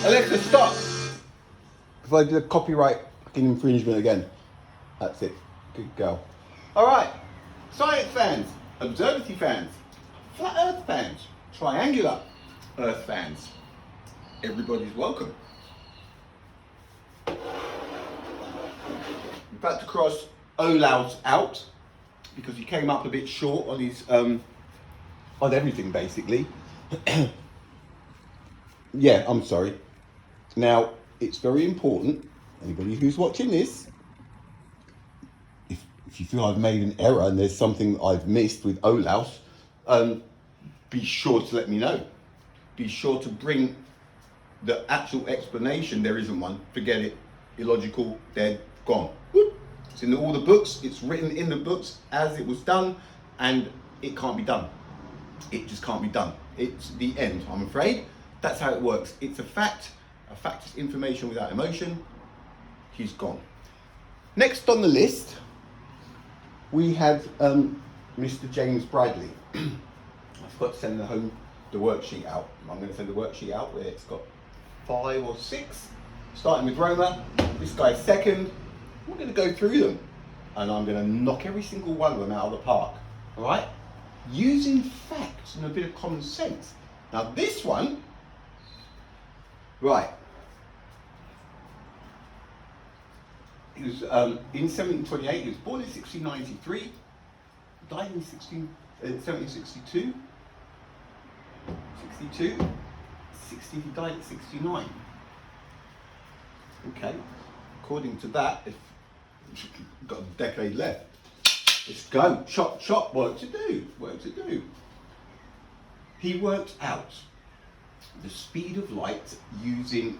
Alexa, stop! If I do a copyright fucking infringement again. That's it. Good girl. Alright. Science fans, observatory fans, flat earth fans, triangular earth fans. Everybody's welcome. I'm about to cross Olaus out because he came up a bit short on his on everything basically. Yeah, I'm sorry. Now, it's very important, anybody who's watching this, if you feel I've made an error and there's something I've missed with Olaus, be sure to let me know. Be sure to bring the actual explanation. There isn't one. Forget it. Illogical, dead, gone. Whoop. It's in all the books. It's written in the books as it was done, and it can't be done. It just can't be done. It's the end, I'm afraid. That's how it works. It's a fact. A fact is information without emotion. He's gone. Next on the list, we had Mr. James Bradley. I forgot to send the worksheet out. I'm going to send the worksheet out where it's got 5 or 6, starting with Roemer. This guy's second. We're going to go through them, and I'm going to knock every single one of them out of the park. All right? Using facts and a bit of common sense. Now this one, right. He was in 1728. He was born in 1693. Died in 1762. 60. He died at 69. Okay. According to that, if you've got a decade left. Let's go. Chop, chop. Work to do. Work to do. He worked out the speed of light using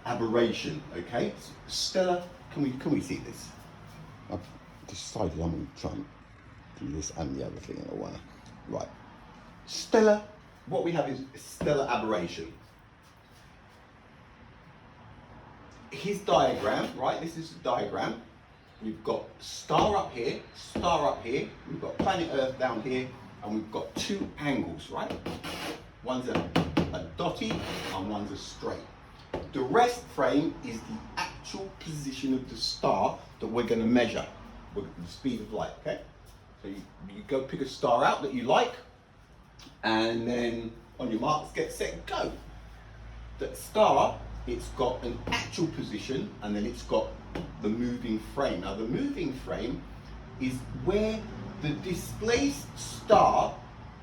aberration. Okay. Stellar. Can we see this? I've decided I'm going to try and do this and the other thing in a while. Right. Stellar. What we have is stellar aberration. His diagram, right? This is the diagram. We've got star up here, we've got planet Earth down here, and we've got 2 angles, right? One's a dotty and one's a straight. The rest frame is the actual position of the star that we're going to measure with the speed of light, okay? So you go pick a star out that you like, and then on your marks, get set, go. That star, it's got an actual position, and then it's got the moving frame. Now the moving frame is where the displaced star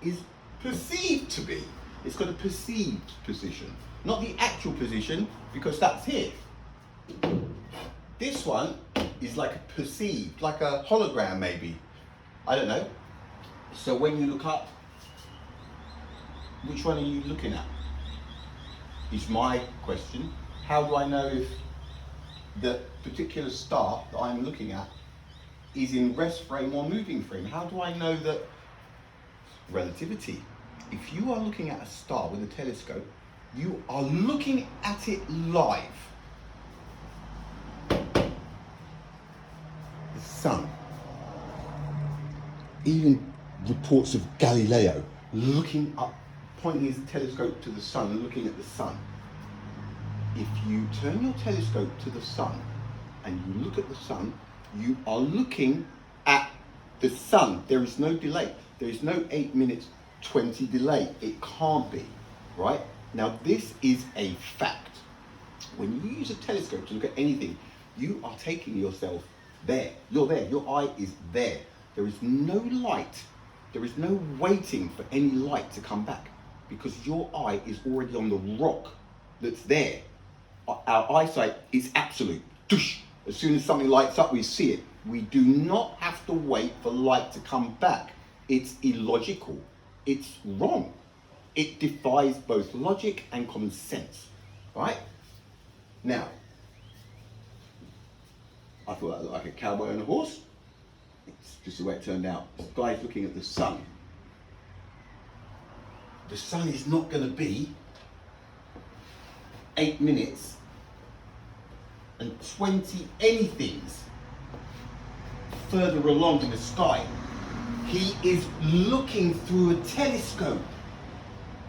is perceived to be. It's got a perceived position, not the actual position, because that's here. This one is like a perceived, like a hologram maybe. I don't know. So when you look up, which one are you looking at? Is my question. How do I know if the particular star that I'm looking at is in rest frame or moving frame? How do I know that? Relativity. If you are looking at a star with a telescope, you are looking at it live. The sun. Even reports of Galileo looking up, pointing his telescope to the sun and looking at the sun. If you turn your telescope to the sun and you look at the sun, you are looking at the sun. There is no delay. There is no 8 minutes 20 delay. It can't be, right? Now this is a fact. When you use a telescope to look at anything, you are taking yourself there. You're there. Your eye is there. There is no light. There is no waiting for any light to come back, because your eye is already on the rock that's there. Our eyesight is absolute. As soon as something lights up, we see it. We do not have to wait for light to come back. It's illogical. It's wrong. It defies both logic and common sense, right? Now, I thought that looked like a cowboy on a horse. It's just the way it turned out. This guy's looking at the sun. The sun is not going to be 8 minutes and 20 anythings further along in the sky. He is looking through a telescope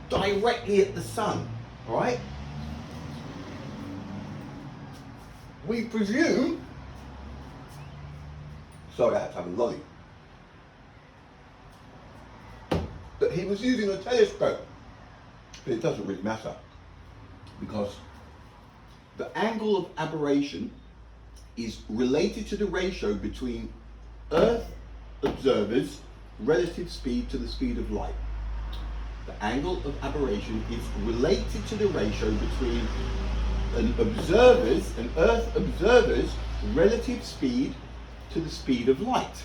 directly at the sun, all right? we presume, sorry, I had to have a lolly, that he was using a telescope. But it doesn't really matter, because the angle of aberration is related to the ratio between Earth observers' relative speed to the speed of light. The angle of aberration is related to the ratio between an Earth observer's relative speed to the speed of light.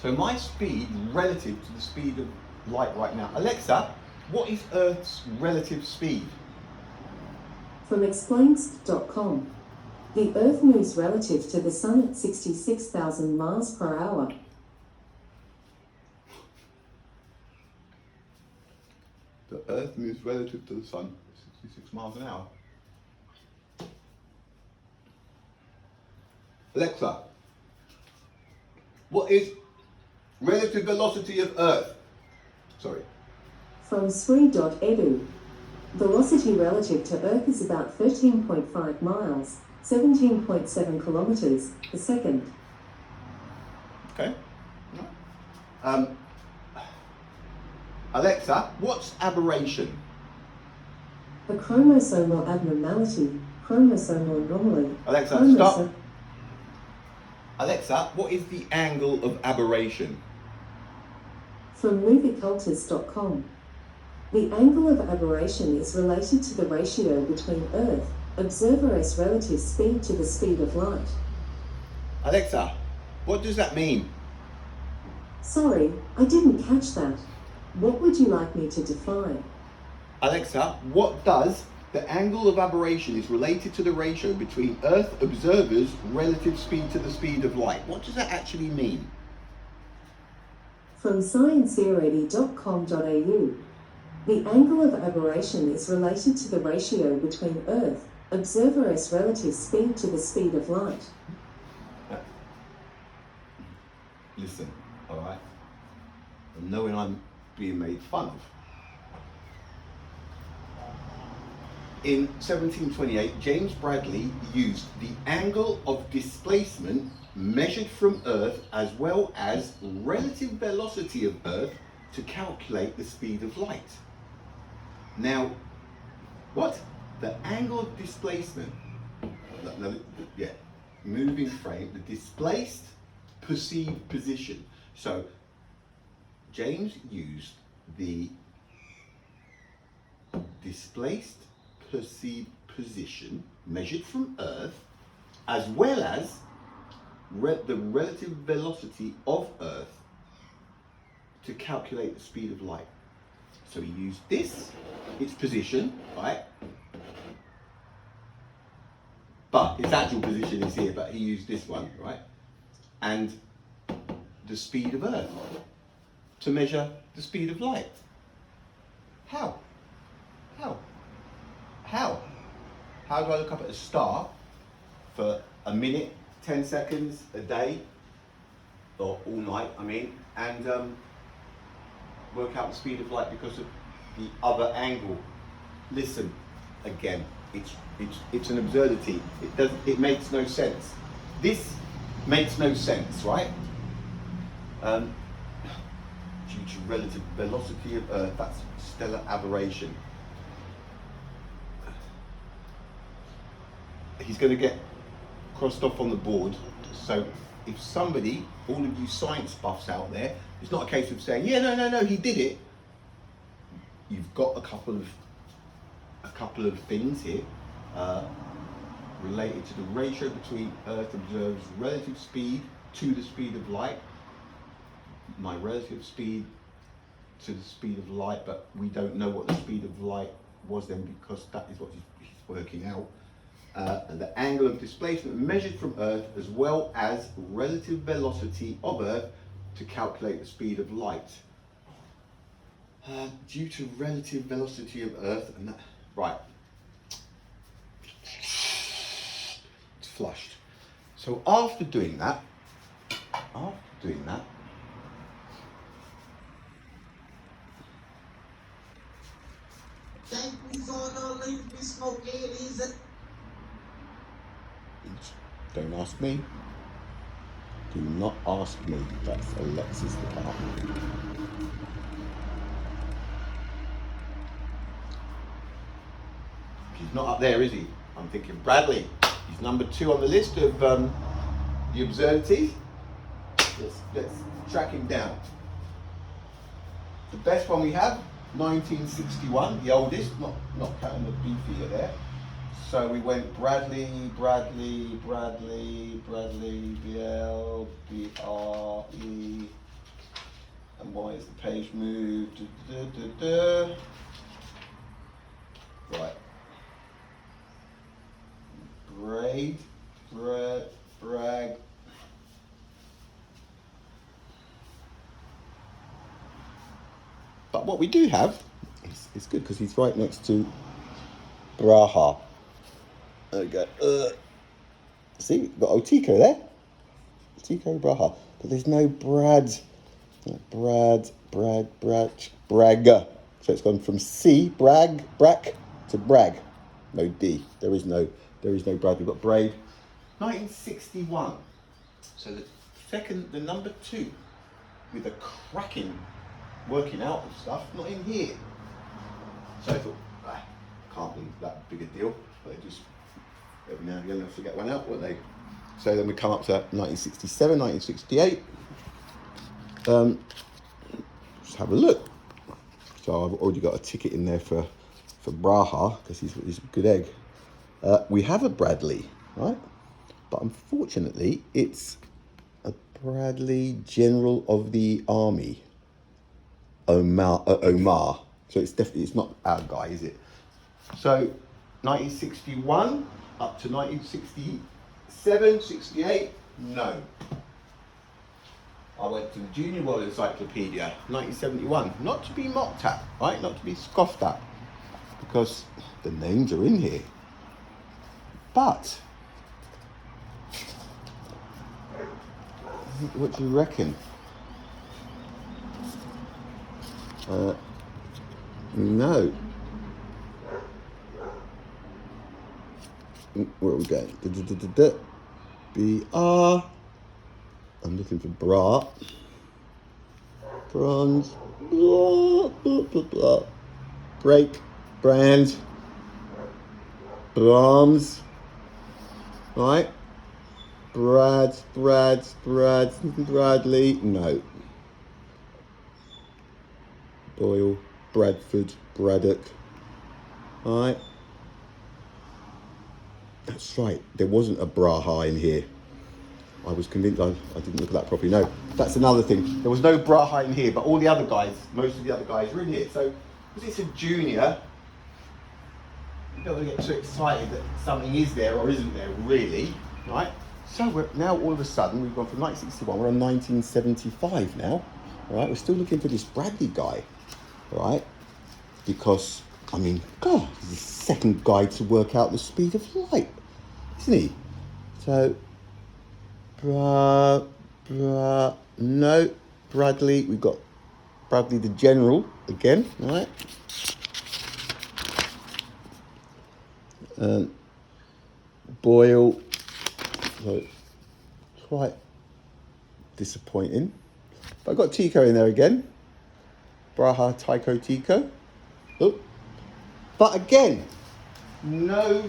So my speed relative to the speed of light right now. Alexa, what is Earth's relative speed? From explained.com. The Earth moves relative to the Sun at 66,000 miles per hour. The Earth moves relative to the Sun at 66 miles an hour. Alexa, what is relative velocity of Earth? Sorry. From sri.edu. Velocity relative to Earth is about 13.5 miles, 17.7 kilometers per second. Okay. Alexa, what's aberration? A chromosomal abnormality, chromosomal anomaly. Alexa, stop. Alexa, what is the angle of aberration? From moviecultures.com. The angle of aberration is related to the ratio between Earth observer's relative speed to the speed of light. Alexa, what does that mean? Sorry, I didn't catch that. What would you like me to define? Alexa, what does the angle of aberration is related to the ratio between Earth observers' relative speed to the speed of light? What does that actually mean? From sciencealready.com.au. The angle of aberration is related to the ratio between Earth observer's relative speed to the speed of light. Listen, all right? And knowing I'm being made fun of. In 1728, James Bradley used the angle of displacement measured from Earth as well as relative velocity of Earth to calculate the speed of light. Now, what? The angle of displacement, moving frame, the displaced perceived position. So, James used the displaced perceived position measured from Earth as well as the relative velocity of Earth to calculate the speed of light. So he used this, its position, right? But its actual position is here, but he used this one, right? And the speed of Earth to measure the speed of light. How? How do I look up at a star for a minute, 10 seconds, a day, or all night, and work out the speed of light because of the other angle? Listen, again, it's an absurdity. It makes no sense. This makes no sense, right? Due to relative velocity of Earth, that's stellar aberration. He's going to get crossed off on the board. So if somebody, all of you science buffs out there, it's not a case of saying, yeah, no, he did it. You've got a couple of things here related to the ratio between Earth observer's relative speed to the speed of light. My relative speed to the speed of light, but we don't know what the speed of light was then because that is what he's working out. And the angle of displacement measured from Earth as well as relative velocity of Earth to calculate the speed of light. Due to relative velocity of Earth, and that, right, it's flushed. So after doing that, Think we gonna leave me smoking? Don't ask me. Do not ask me. That's Alexa's department. He's not up there, is he? I'm thinking Bradley. He's number 2 on the list of the observatories. Let's track him down. The best one we have, 1961, the oldest, not counting the beefier there. So we went Bradley, BL, BRE, and why is the page moved? Right. Bragg. But what we do have, it's good because he's right next to Braha. There we go. See, we've got Otico there. Otico, Braha. But there's no Bragg. So it's gone from C, Brack, to Bragg. No D. There is no Bragg. We've got Braid. 1961. So the number 2 with a cracking working out of stuff, not in here. So I thought, can't be that big a deal. But they just every now and again they'll forget one out, won't they? So then we come up to 1967, 1968. Let's have a look. So I've already got a ticket in there for Braha because he's a good egg. We have a Bradley, right? But unfortunately, it's a Bradley General of the Army, Omar. So it's not our guy, is it? So 1961 up to 1967, 68, no. I went to the Junior World Encyclopedia, 1971. Not to be mocked at, right? Not to be scoffed at, because the names are in here. But what do you reckon? No. Where are we going? BR. I'm looking for bra. Bronze. Blah, blah, blah, blah. Break. Brand. Brahms. Right? Bradley. No. Boyle. Bradford. Braddock. Right? That's right. There wasn't a Braha in here. I was convinced I didn't look at that properly. No, that's another thing. There was no Braha in here, but all the other guys, most of the other guys were in here. So, because it's a junior, you don't want to get too excited that something is there or isn't there, really, right? So we're now all of a sudden, we've gone from 1961, we're on 1975 now, right? We're still looking for this Bradley guy, right? Because, I mean, God, he's the second guy to work out the speed of light, isn't he? So, no, Bradley, we've got Bradley the General again, right? Boyle, so quite disappointing. But I've got Tico in there again. Braha, Tycho, Tico. Oh. But again, no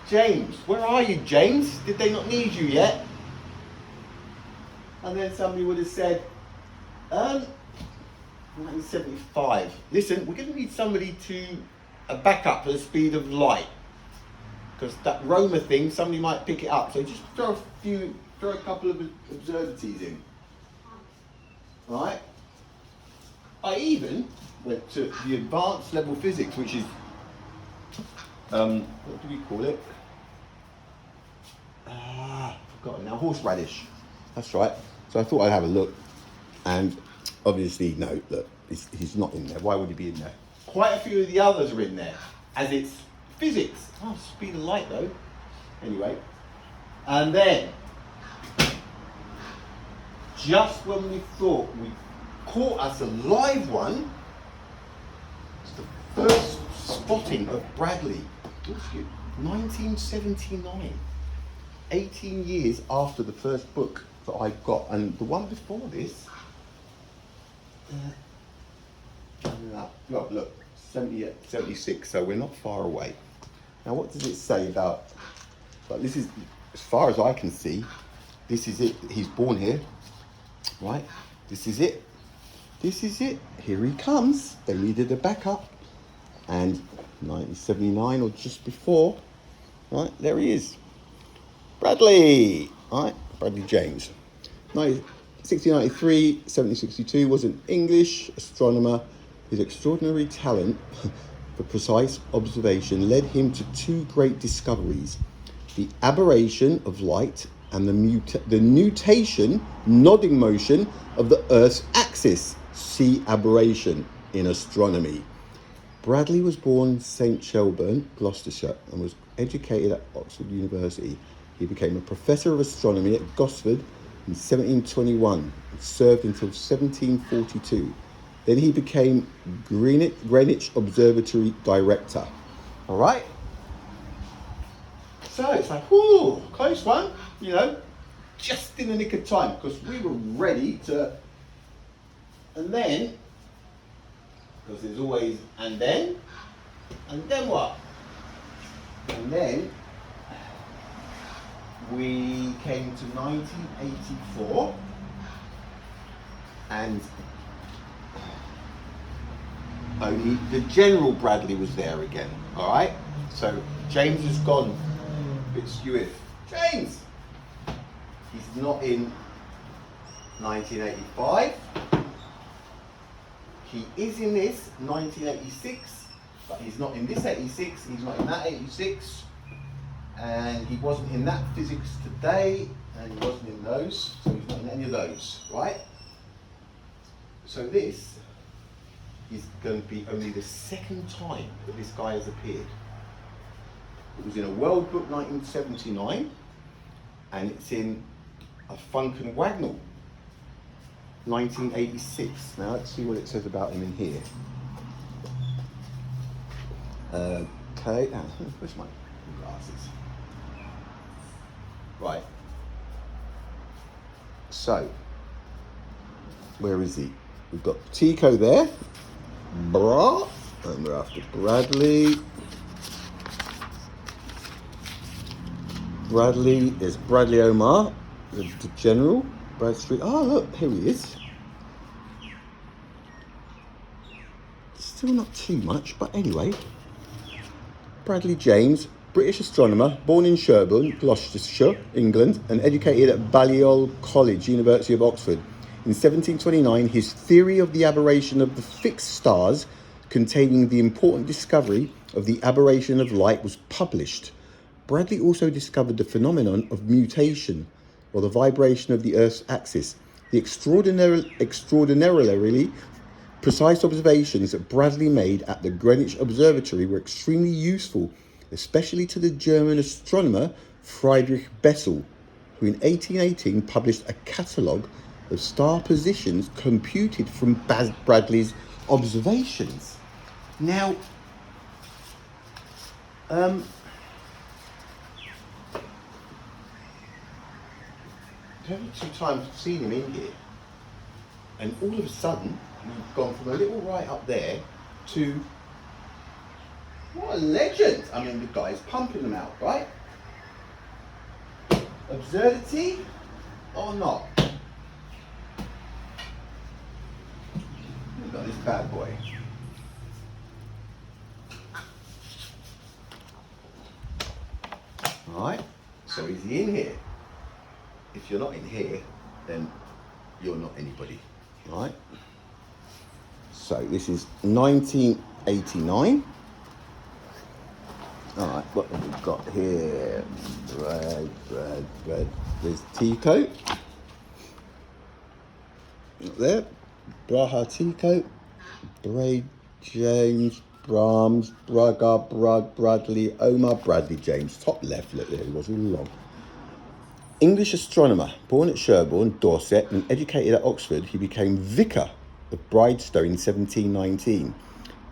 James. Where are you, James? Did they not need you yet? And then somebody would have said, 1975. Listen, we're going to need somebody to back up for the speed of light. Because that Roemer thing, somebody might pick it up. So just throw a couple of absurdities in. Right? I even went to the advanced level physics, which is, what do we call it? I've forgotten now, horseradish. That's right. So I thought I'd have a look, and obviously, no, look, he's not in there. Why would he be in there? Quite a few of the others are in there, as it's physics. Oh, speed of light, though. Anyway, and then, just when we thought we caught us a live one, it's the first spotting of Bradley. 1979. 18 years after the first book that I've got, and the one before this, look, 78, 76, so we're not far away. Now what does it say about, but this is, as far as I can see, this is it. He's born here, right? This is it. This is it. Here he comes. They needed a backup. And 1979 or just before, right, there he is. Bradley, right, Bradley James. 1693, 1762, was an English astronomer. His extraordinary talent for precise observation led him to two great discoveries: the aberration of light and the nutation, nodding motion of the Earth's axis. See aberration in astronomy. Bradley was born in St Shelburne, Gloucestershire, and was educated at Oxford University. He became a professor of astronomy at Gosford in 1721 and served until 1742. Then he became Greenwich Observatory director. All right? So it's like, whoo, close one, you know, just in the nick of time, because we were ready to, and then, because there's always, and then what? And then we came to 1984, and only the General Bradley was there again, all right? So James is gone. It's Hewitt. James! He's not in 1985. He is in this 1986, but he's not in this 86, he's not in that 86, and he wasn't in that physics today, and he wasn't in those, so he's not in any of those, right? So this is going to be only the second time that this guy has appeared. It was in a World Book 1979, and it's in a Funk and Wagnall 1986. Now let's see what it says about him in here. Okay, where's my glasses? Right. So, where is he? We've got Tico there. Bra. And we're after Bradley. Bradley is Bradley Omar, the General. Bradstreet. Oh, look, here he is. Still not too much, but anyway. Bradley James, British astronomer, born in Sherborne, Gloucestershire, England, and educated at Balliol College, University of Oxford. In 1729, his theory of the aberration of the fixed stars, containing the important discovery of the aberration of light, was published. Bradley also discovered the phenomenon of mutation, or the vibration of the Earth's axis. The extraordinarily precise observations that Bradley made at the Greenwich Observatory were extremely useful, especially to the German astronomer Friedrich Bessel, who in 1818 published a catalogue of star positions computed from Bradley's observations. Now, every 2 times I've seen him in here, and all of a sudden we've gone from a little right up there to, what a legend! I mean, the guy's pumping them out, right? Absurdity or not? We've got this bad boy. Alright, so is he in here? If you're not in here, then you're not anybody, right? So this is 1989. All right, what have we got here? Brad. There's Tico. Up there. Braha Tico. Bray James. Brahms. Braga. Bradley. Omar. Bradley James. Top left, look, there he was all along. English astronomer, born at Sherborne, Dorset, and educated at Oxford, he became vicar of Bridestone in 1719.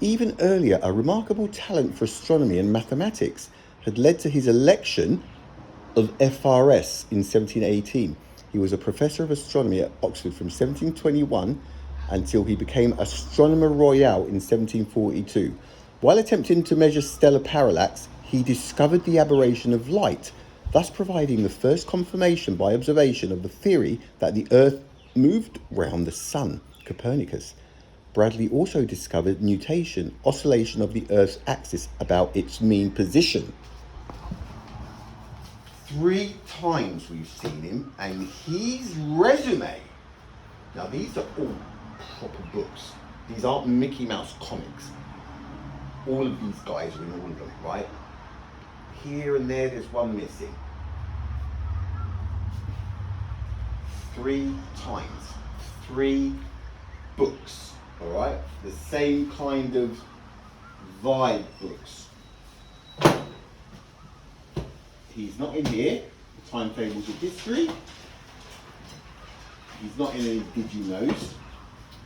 Even earlier, a remarkable talent for astronomy and mathematics had led to his election of FRS in 1718. He was a professor of astronomy at Oxford from 1721 until he became Astronomer Royal in 1742. While attempting to measure stellar parallax, he discovered the aberration of light, thus providing the first confirmation by observation of the theory that the Earth moved round the Sun, Copernicus. Bradley also discovered nutation, oscillation of the Earth's axis about its mean position. 3 times we've seen him, and his resume. Now these are all proper books. These aren't Mickey Mouse comics. All of these guys are in all of them, right? Here and there's one missing. 3 times. 3 books, all right? The same kind of vibe books. He's not in here, the timetables of history. He's not in any Did You Knows.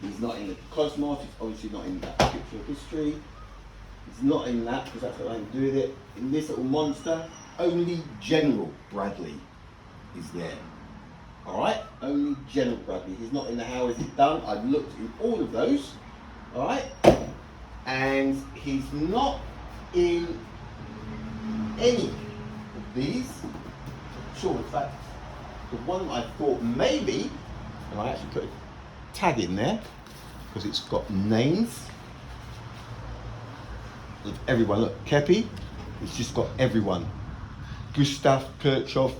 He's not in the Cosmos. He's obviously not in that picture of history. He's not in that because that's what I can do with it. In this little monster, only General Bradley is there. Alright? Only General Bradley. He's not in the How Is It Done. I've looked in all of those. Alright? And he's not in any of these. Sure, in fact, the one I thought maybe, and I actually put a tag in there because it's got names of everyone. Look, Kepi, it's just got everyone. Gustav Kirchhoff,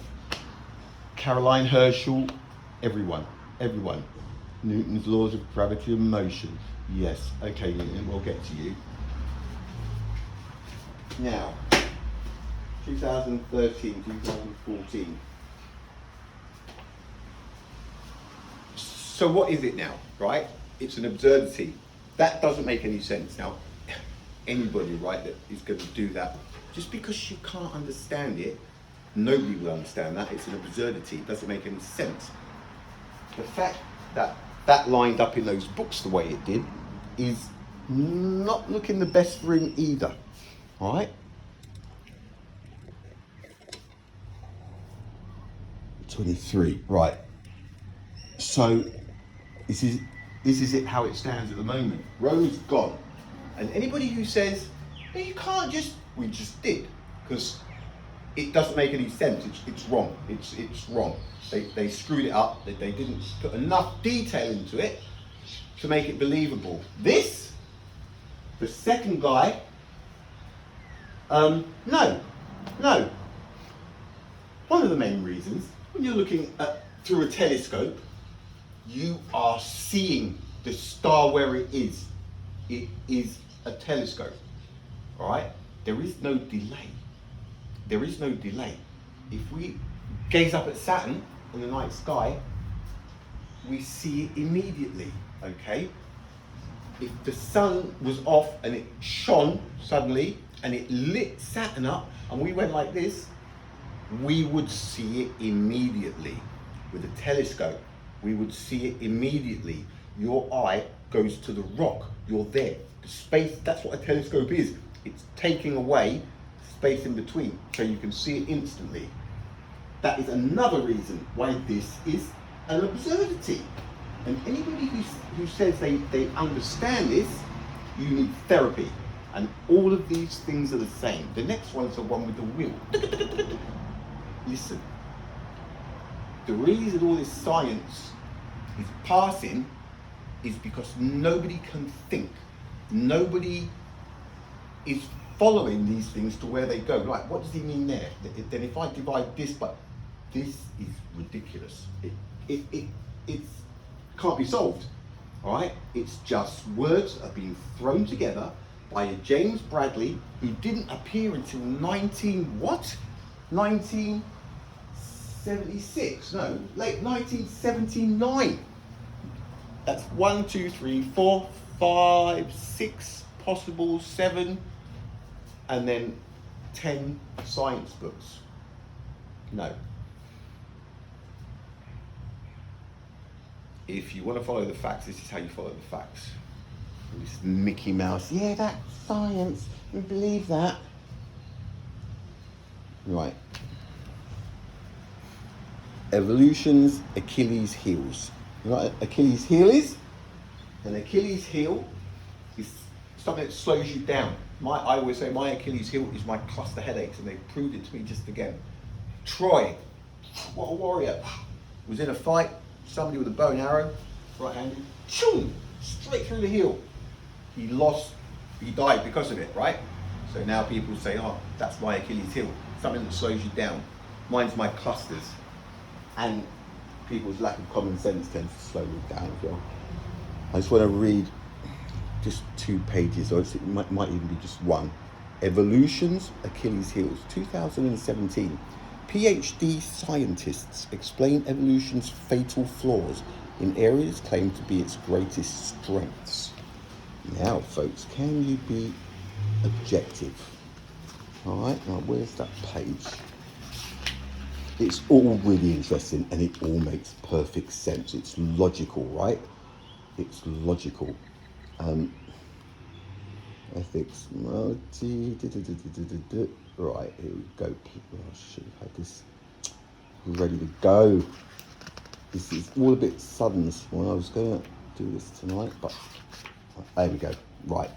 Caroline Herschel, everyone. Newton's laws of gravity and motion. Yes, okay, Newton, we'll get to you. Now, 2013, 2014. So what is it now, right? It's an absurdity. That doesn't make any sense. Now, anybody, right, that is going to do that, just because you can't understand it, nobody will understand that. It's an absurdity. It doesn't make any sense. The fact that that lined up in those books the way it did is not looking the best for him either, all right? 23, right. So this is it how it stands at the moment. Rome's gone. And anybody who says, well, you can't just, we just did, because it doesn't make any sense. It's wrong. It's wrong. They screwed it up. They didn't put enough detail into it to make it believable. This, the second guy, no. One of the main reasons, when you're looking through a telescope, you are seeing the star where it is. It is a telescope, all right? There is no delay. There is no delay. If we gaze up at Saturn in the night sky, we see it immediately, okay? If the sun was off and it shone suddenly and it lit Saturn up and we went like this, we would see it immediately. With a telescope, we would see it immediately. Your eye goes to the rock, you're there. The space, that's what a telescope is. It's taking away space in between, so you can see it instantly. That is another reason why this is an absurdity. And anybody who says they understand this, you need therapy. And all of these things are the same. The next one's the one with the wheel. Listen, the reason all this science is passing is because nobody can think. Nobody is following these things to where they go. Right, what does he mean there? Then if I divide this, but this is ridiculous. It can't be solved, all right? It's just words are being thrown together by a James Bradley who didn't appear until 1976, no, late 1979. That's 1, 2, 3, 4, 5, 6 possible, 7, and then 10 science books. No. If you want to follow the facts, this is how you follow the facts. This is Mickey Mouse. Yeah, that's science. We believe that. Right. Evolution's Achilles heels. You know what Achilles heel is? An Achilles heel is something that slows you down. I always say my Achilles heel is my cluster headaches, and they proved it to me just again. Troy, what a warrior, was in a fight, somebody with a bow and arrow, right-handed, choom, straight through the heel. He lost, he died because of it, right? So now people say, oh, that's my Achilles heel, something that slows you down. Mine's my clusters. And people's lack of common sense tends to slow you down as well. I just want to read just 2 pages, or it might even be just one. Evolution's Achilles heels, 2017. PhD scientists explain evolution's fatal flaws in areas claimed to be its greatest strengths. Now, folks, can you be objective? All right, now where's that page? It's all really interesting, and it all makes perfect sense. It's logical, right? It's logical. Ethics, right, here we go. I should have had this ready to go. This is all a bit sudden. Well, I was going to do this tonight, but there we go. Right.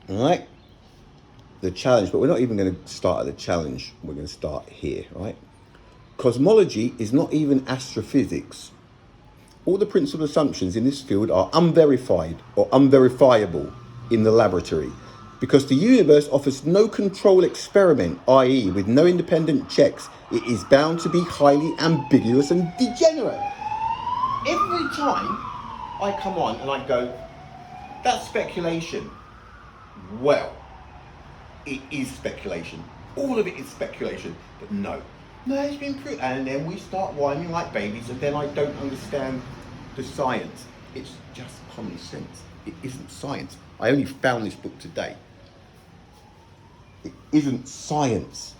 All right. The challenge, but we're not even going to start at the challenge. We're going to start here, right? Cosmology is not even astrophysics. All the principal assumptions in this field are unverified or unverifiable in the laboratory because the universe offers no control experiment, i.e. with no independent checks, it is bound to be highly ambiguous and degenerate. Every time I come on and I go, that's speculation. Well, it is speculation. All of it is speculation, but no, it's been proved. And then we start whining like babies, and then I don't understand the science. It's just common sense. It isn't science. I only found this book today. It isn't science.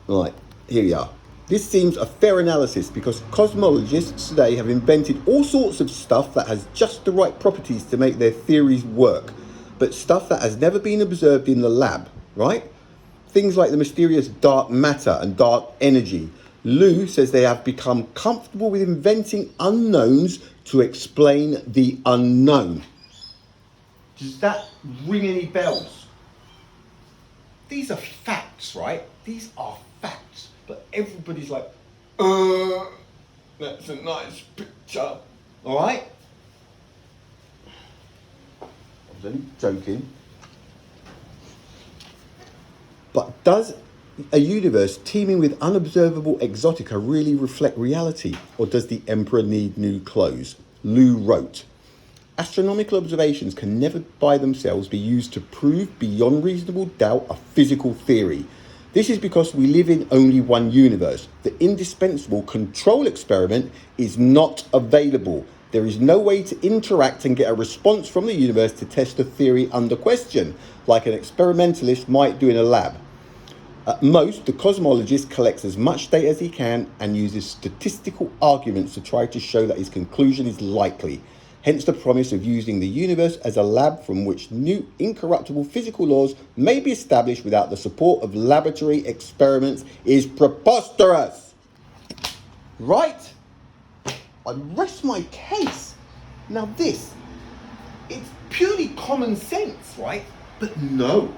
Right, here we are. This seems a fair analysis because cosmologists today have invented all sorts of stuff that has just the right properties to make their theories work, but stuff that has never been observed in the lab, right? Things like the mysterious dark matter and dark energy. Lou says they have become comfortable with inventing unknowns to explain the unknown. Does that ring any bells? These are facts, right? These are facts. But everybody's like, that's a nice picture. All right? I was only joking. But does a universe teeming with unobservable exotica really reflect reality? Or does the emperor need new clothes? Lou wrote, astronomical observations can never by themselves be used to prove beyond reasonable doubt a physical theory. This is because we live in only one universe. The indispensable control experiment is not available. There is no way to interact and get a response from the universe to test a theory under question, like an experimentalist might do in a lab. At most, the cosmologist collects as much data as he can and uses statistical arguments to try to show that his conclusion is likely. Hence the promise of using the universe as a lab from which new incorruptible physical laws may be established without the support of laboratory experiments is preposterous. Right? I rest my case. Now this, it's purely common sense, right? But no.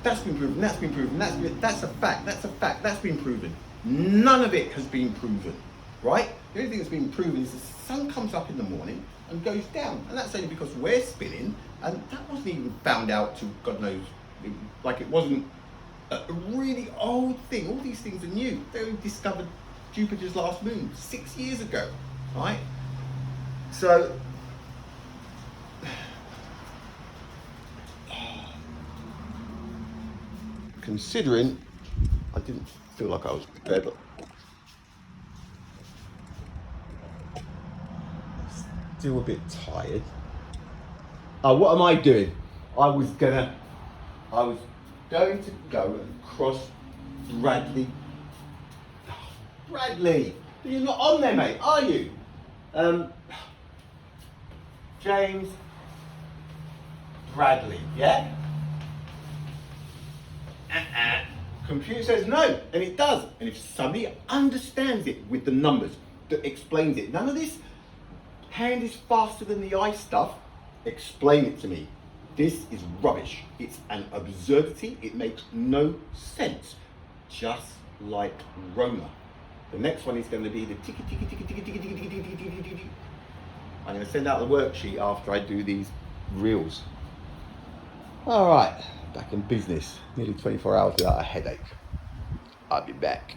That's been proven, that's a fact, that's been proven. None of it has been proven, right? The only thing that's been proven is the sun comes up in the morning and goes down. And that's only because we're spinning, and that wasn't even found out till God knows, like it wasn't a really old thing. All these things are new. They only discovered Jupiter's last moon 6 years ago, right? So, considering I didn't feel like I was prepared, but still a bit tired. What am I doing? I was going to go and cross Bradley. Bradley, you're not on there, mate, are you? James Bradley, yeah? Computer says no, and it does. And if somebody understands it with the numbers, that explains it, none of this hand is faster than the eye stuff, explain it to me. This is rubbish. It's an absurdity. It makes no sense. Just like Roemer. The next one is going to be the ticky ticky ticky ticky ticky ticky ticky ticky ticky ticky. I'm going to send out the worksheet after I do these reels. All right, back in business. Nearly 24 hours without a headache. I'll be back.